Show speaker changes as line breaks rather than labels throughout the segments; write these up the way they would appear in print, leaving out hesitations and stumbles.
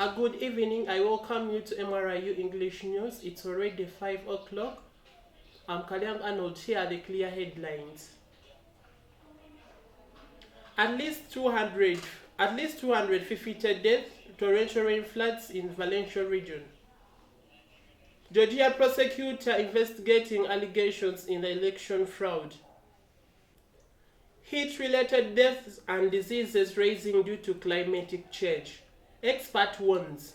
A good evening. I welcome you to MRIU English News. It's already 5 o'clock. I'm KALYANGO ANORD. Here are the clear headlines. At least 250 deaths, torrential rain floods in Valencia region. Georgia prosecutor investigating allegations in the election fraud. Heat-related deaths and diseases rising due to climatic change. Expert warns.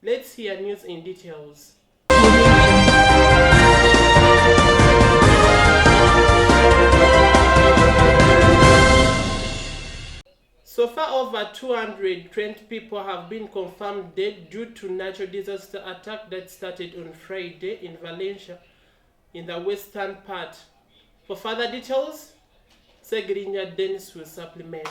Let's hear news in details. So far, over 220 people have been confirmed dead due to natural disaster attack that started on Friday in Valencia, in the western part. For further details, SSEGGIRIINYA Dennis will supplement.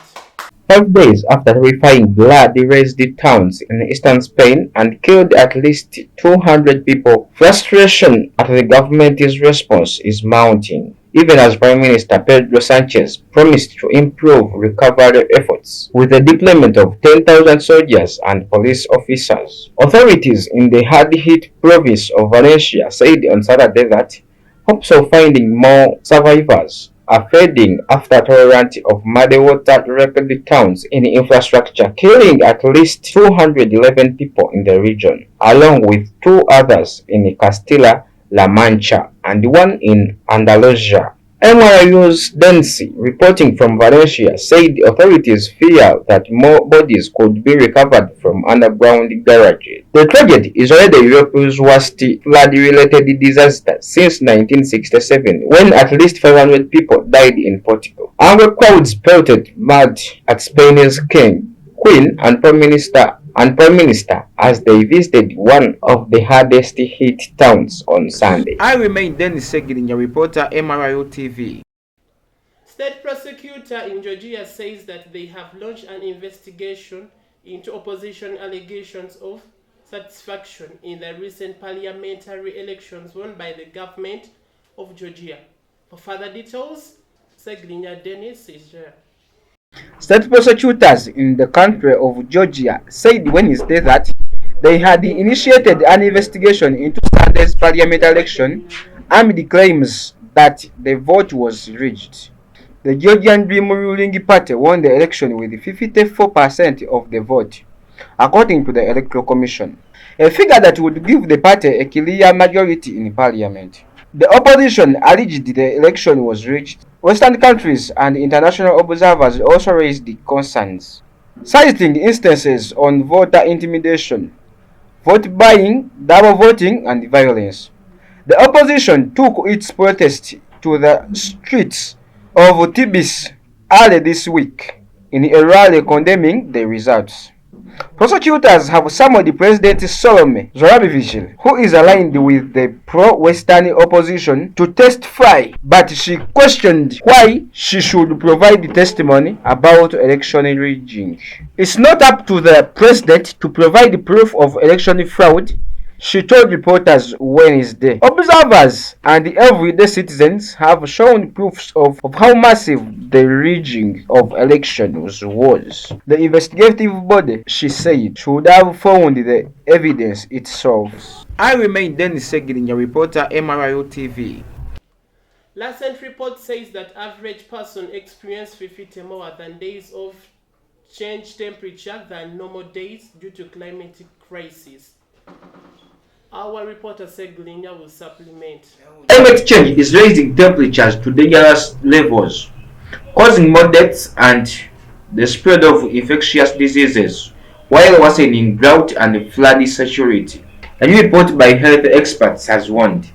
5 days after terrifying flood razed towns in eastern Spain and killed at least 200 people, frustration at the government's response is mounting, even as Prime Minister Pedro Sanchez promised to improve recovery efforts with the deployment of 10,000 soldiers and police officers. Authorities in the hard-hit province of Valencia said on Saturday that hopes of finding more survivors are fading after torrent of muddy water wrecked towns in infrastructure, killing at least 211 people in the region, along with 2 others in Castilla-La Mancha and 1 in Andalusia. MRIU's Densi, reporting from Valencia, said authorities fear that more bodies could be recovered from underground garages. The tragedy is already Europe's worst flood-related disaster since 1967, when at least 500 people died in Portugal. Angry crowds pelted mud at Spain's king, queen, and prime minister as they visited one of the hardest hit towns on Sunday. I remain Dennis SSEGGIRIINYA, reporter, MRIU TV.
State prosecutor in Georgia says that they have launched an investigation into opposition allegations of satisfaction in the recent parliamentary elections won by the government of Georgia. For further details, SSEGGIRIINYA Dennis is here.
State prosecutors in the country of Georgia said Wednesday that they had initiated an investigation into Sunday's parliament election amid claims that the vote was rigged. The Georgian Dream ruling party won the election with 54% of the vote, according to the Electoral Commission, a figure that would give the party a clear majority in parliament. The opposition alleged the election was rigged. Western countries and international observers also raised the concerns, citing instances on voter intimidation, vote buying, double voting, and violence. The opposition took its protest to the streets of Tbilisi early this week in a rally condemning the results. Prosecutors have summoned President Solomon Zorabivic, who is aligned with the pro-Western opposition, to testify, but she questioned why she should provide testimony about election rigging. It's not up to the president to provide proof of election fraud, she told reporters Wednesday. Observers and everyday citizens have shown proofs of how massive the rigging of elections was. The investigative body, she said, should have found the evidence itself. I remain Dennis SSEGGIRIINYA, reporter, MRIU TV.
Recent report says that average person experienced 50 more than days of change temperature than normal days due to climatic crisis. Our reporter SSEGGIRIINYA will supplement.
Climate change is raising temperatures to dangerous levels, causing more deaths and the spread of infectious diseases, while worsening drought and flood security. A new report by health experts has warned.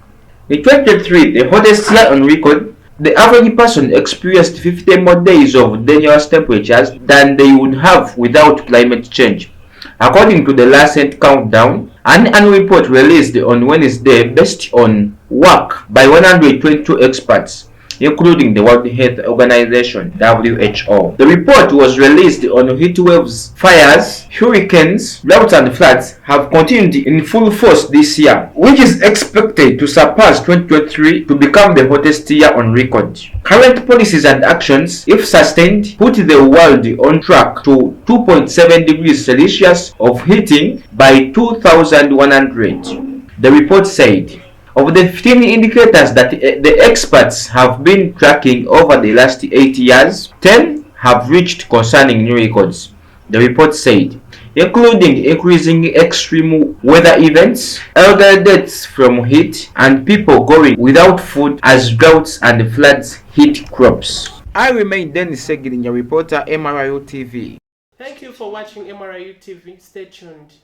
In 2023, the hottest year on record, the average person experienced 50 more days of dangerous temperatures than they would have without climate change, according to the recent countdown. An annual report released on Wednesday based on work by 122 experts including the World Health Organization (WHO). The report was released on heat waves, fires, hurricanes, droughts and floods have continued in full force this year, which is expected to surpass 2023 to become the hottest year on record. Current policies and actions, if sustained, put the world on track to 2.7 degrees Celsius of heating by 2100. The report said. Of the 15 indicators that the experts have been tracking over the last 8 years, 10 have reached concerning new records, the report said, including increasing extreme weather events, elder deaths from heat, and people going without food as droughts and floods hit crops. I remain Dennis Segirinya, reporter, MRIU TV.
Thank you for watching MRIU TV. Stay tuned.